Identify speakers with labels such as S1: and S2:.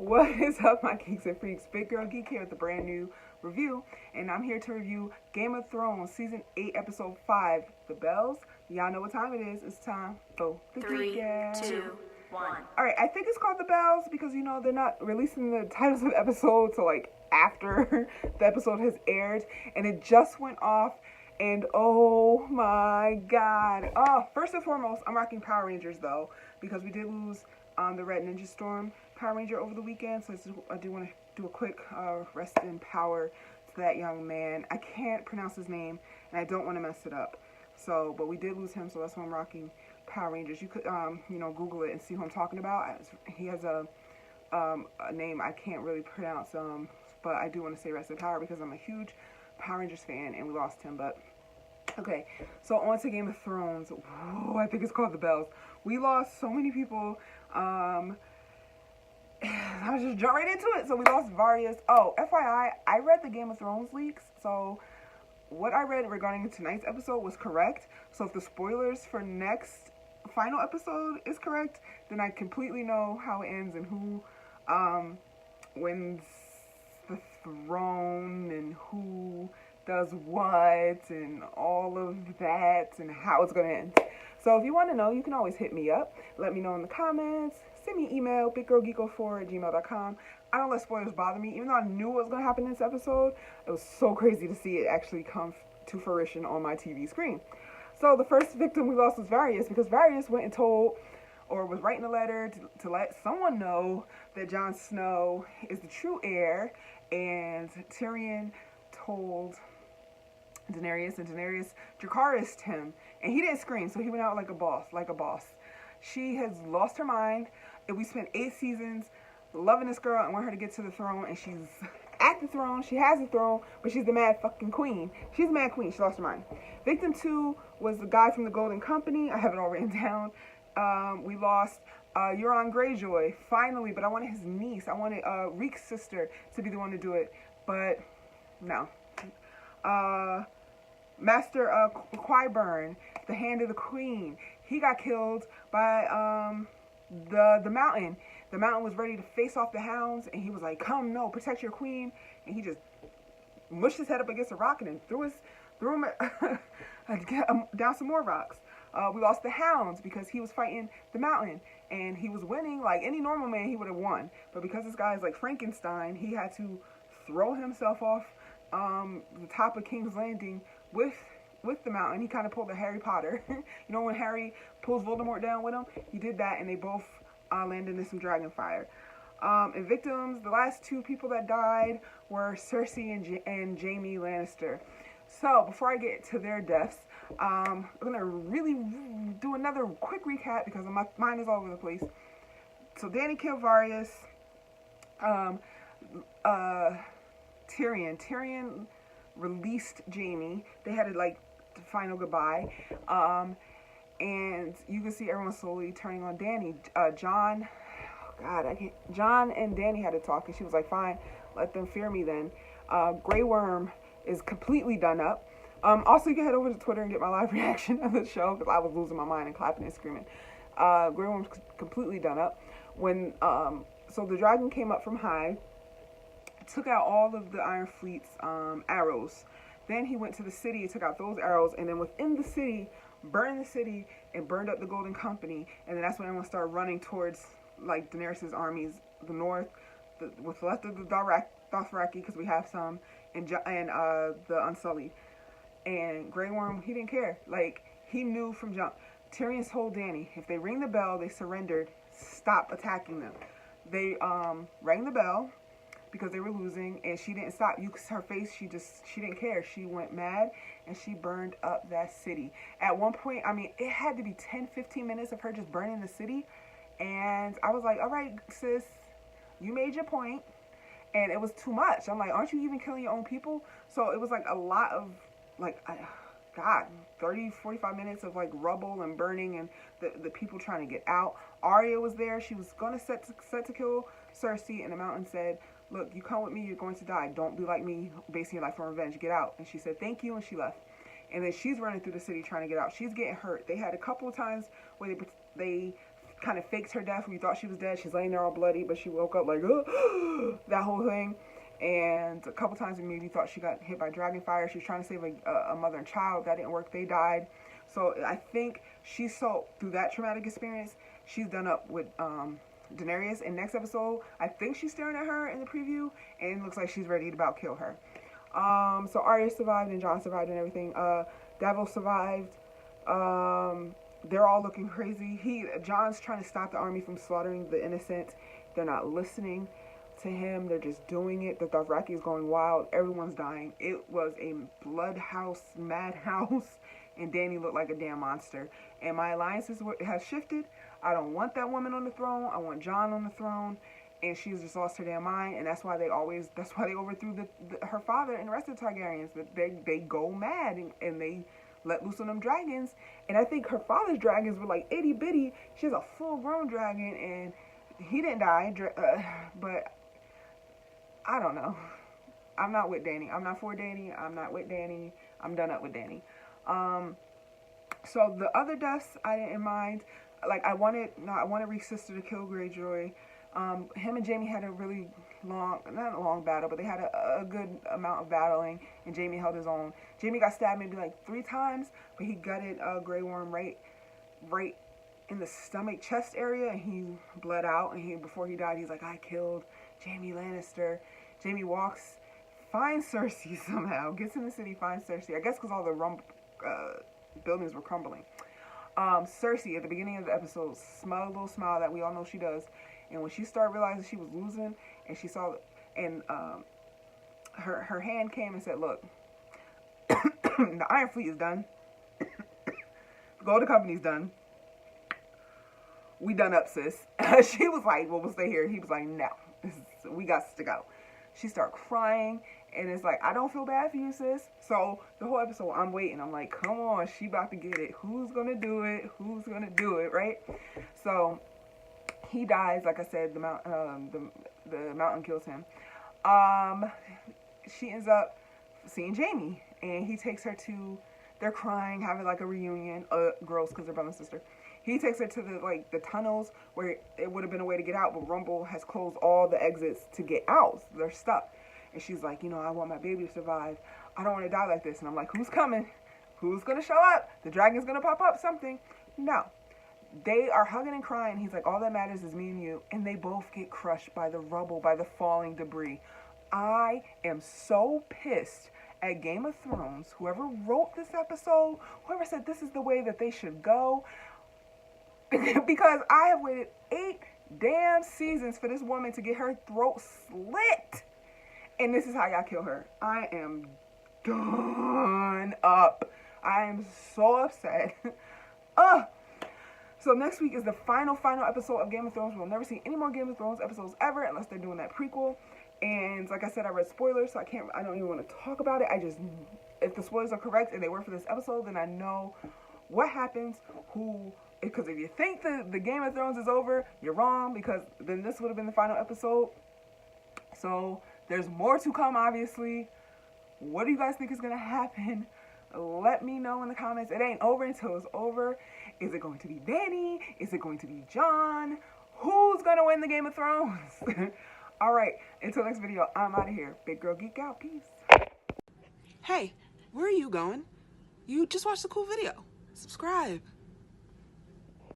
S1: What is up, my geeks and freaks? Big Girl Geek here with a brand new review, and I'm here to review Game of Thrones Season 8, Episode 5, The Bells. Y'all know what time it is. It's time for the
S2: Three,
S1: geek.
S2: 2, 1.
S1: Alright, I think it's called The Bells because, they're not releasing the titles of the episode till, after the episode has aired, and it just went off, and oh my god. First and foremost, I'm rocking Power Rangers, though, because we did lose the Red Ninja Storm Power Ranger over the weekend, so I do want to do a quick rest in power to that young man. I can't pronounce his name, and I don't want to mess it up. So, but we did lose him, so that's why I'm rocking Power Rangers. You could, Google it and see who I'm talking about. He has a name I can't really pronounce, but I do want to say rest in power because I'm a huge Power Rangers fan, and we lost him. But okay, so on to Game of Thrones. Whoa, I think it's called The Bells. We lost so many people. I'll just jump right into it. So we lost Varys. Oh, FYI, I read the Game of Thrones leaks, so what I read regarding tonight's episode was correct. So if the spoilers for next final episode is correct, then I completely know how it ends and who wins the throne and who does what and all of that and how it's going to end. So if you want to know, you can always hit me up. Let me know in the comments. Send me an email, biggirlgeeko4@gmail.com. I don't let spoilers bother me. Even though I knew what was going to happen in this episode, it was so crazy to see it actually come to fruition on my TV screen. So the first victim we lost was Varys, because Varys went and told, or was writing a letter to let someone know that Jon Snow is the true heir, and Tyrion told Daenerys, and Daenerys Dracarys him, and he didn't scream, so he went out like a boss. She has lost her mind, and we spent 8 seasons loving this girl and want her to get to the throne, and she's at the throne. She has the throne, but she's the mad fucking queen. She's the mad queen. She lost her mind. Victim 2 was the guy from the Golden Company. I have it all written down. We lost Euron Greyjoy, finally, but I wanted his niece. I wanted Reek's sister to be the one to do it, but no. Master Qyburn, the Hand of the Queen, he got killed by the Mountain. The Mountain was ready to face off the hounds, and he was like, "Come, no, protect your queen." And he just mushed his head up against a rock and then threw him down some more rocks. We lost the hounds because he was fighting the Mountain, and he was winning. Like any normal man, he would have won, but because this guy is like Frankenstein, he had to throw himself off the top of King's Landing with the Mountain. He kind of pulled a Harry Potter. When Harry pulls Voldemort down with him, he did that, and they both landed in some dragon fire. And victims, the last 2 people that died were Cersei and Jaime Lannister. So before I get to their deaths, I'm gonna really do another quick recap because my mind is all over the place. So Dany killed Varys. Tyrion released Jaime. They had the final goodbye. And you can see everyone slowly turning on Dany. Jon and Dany had a talk, and she was like, "Fine, let them fear me then." Grey Worm is completely done up. Also, you can head over to Twitter and get my live reaction of the show because I was losing my mind and clapping and screaming. Grey Worm's completely done up. When so the dragon came up from high, took out all of the Iron Fleet's arrows. Then he went to the city, took out those arrows, and then within the city, burned the city and burned up the Golden Company. And then that's when everyone started running towards Daenerys' armies, the north, with left of the Dothraki, because we have some, and the Unsullied. And Grey Worm, he didn't care. He knew from jump. Tyrion told Dany, if they ring the bell, they surrendered, stop attacking them. They rang the bell because they were losing, and she didn't stop. Her face, she didn't care. She went mad, and she burned up that city. At one point, it had to be 10-15 minutes of her just burning the city, and I was like, all right, sis, you made your point, and it was too much. I'm like, aren't you even killing your own people? So it was a lot of 30-45 minutes of rubble and burning, and the people trying to get out. Arya was there. She was gonna set to kill Cersei, and the Mountain said, "Look, you come with me, you're going to die. Don't be like me, basing your life on revenge. Get out." And she said, "Thank you," and she left. And then she's running through the city trying to get out. She's getting hurt. They had a couple of times where they kind of faked her death. We thought she was dead. She's laying there all bloody, but she woke up like, that whole thing. And a couple times we maybe thought she got hit by dragon fire. She was trying to save a mother and child. That didn't work. They died. So I think she's through that traumatic experience, she's done up with Daenerys. In next episode, I think she's staring at her in the preview, and it looks like she's ready to about kill her. So Arya survived and Jon survived and everything. Davos survived. They're all looking crazy. Jon's trying to stop the army from slaughtering the innocent. They're not listening to him. They're just doing it. The Dothraki is going wild. Everyone's dying. It was a bloodhouse, madhouse, and Dany looked like a damn monster. And my alliance has shifted. I don't want that woman on the throne. I want Jon on the throne. And she's just lost her damn mind. And that's why they overthrew her father and the rest of the Targaryens. They go mad and they let loose on them dragons. And I think her father's dragons were like itty bitty. She has a full grown dragon and he didn't die. But I don't know. I'm not with Dany. I'm not for Dany. I'm not with Dany. I'm done up with Dany. So the other deaths I didn't mind. Like I wanted Reek's sister to kill Greyjoy. Him and Jaime had a really not a long battle, but they had a good amount of battling, and Jaime held his own. Jaime got stabbed maybe like 3 times, but he gutted Grey Worm right in the stomach chest area, and he bled out. And before he died, he's like, I killed Jaime Lannister. Jaime walks, finds Cersei somehow, gets in the city, finds Cersei. I guess because all the buildings were crumbling. Cersei at the beginning of the episode smiled a little smile that we all know she does. And when she started realizing she was losing, and she saw, and her hand came and said, look, the Iron Fleet is done. The Golden Company's done. We done up, sis. She was like, well, we'll stay here. He was like, no, we got to go. She started crying, and it's like, I don't feel bad for you, sis. So the whole episode, I'm waiting. I'm like, come on, she about to get it. Who's going to do it? Who's going to do it, right? So he dies, like I said, the mountain kills him. She ends up seeing Jaime, and he takes her to, they're crying, having like a reunion, gross, because they're brother and sister. He takes her to the tunnels where it would have been a way to get out, but Rumble has closed all the exits to get out. So they're stuck. And she's like, you know, I want my baby to survive. I don't want to die like this. And I'm like, who's coming? Who's going to show up? The dragon's going to pop up, something. No. They are hugging and crying. He's like, all that matters is me and you. And they both get crushed by the rubble, by the falling debris. I am so pissed at Game of Thrones. Whoever wrote this episode, whoever said this is the way that they should go. Because I have waited 8 damn seasons for this woman to get her throat slit. And this is how y'all kill her. I am done up. I am so upset. So next week is the final episode of Game of Thrones. We'll never see any more Game of Thrones episodes ever unless they're doing that prequel. And like I said, I read spoilers, so I don't even want to talk about it. If the spoilers are correct and they were for this episode, then I know what happens, because if you think the Game of Thrones is over, you're wrong, because then this would have been the final episode. So there's more to come, obviously. What do you guys think is going to happen? Let me know in the comments. It ain't over until it's over. Is it going to be Dany? Is it going to be Jon? Who's going to win the Game of Thrones? All right, until next video, I'm out of here. Big Girl Geek out. Peace. Hey, where are you going? You just watched a cool video. Subscribe.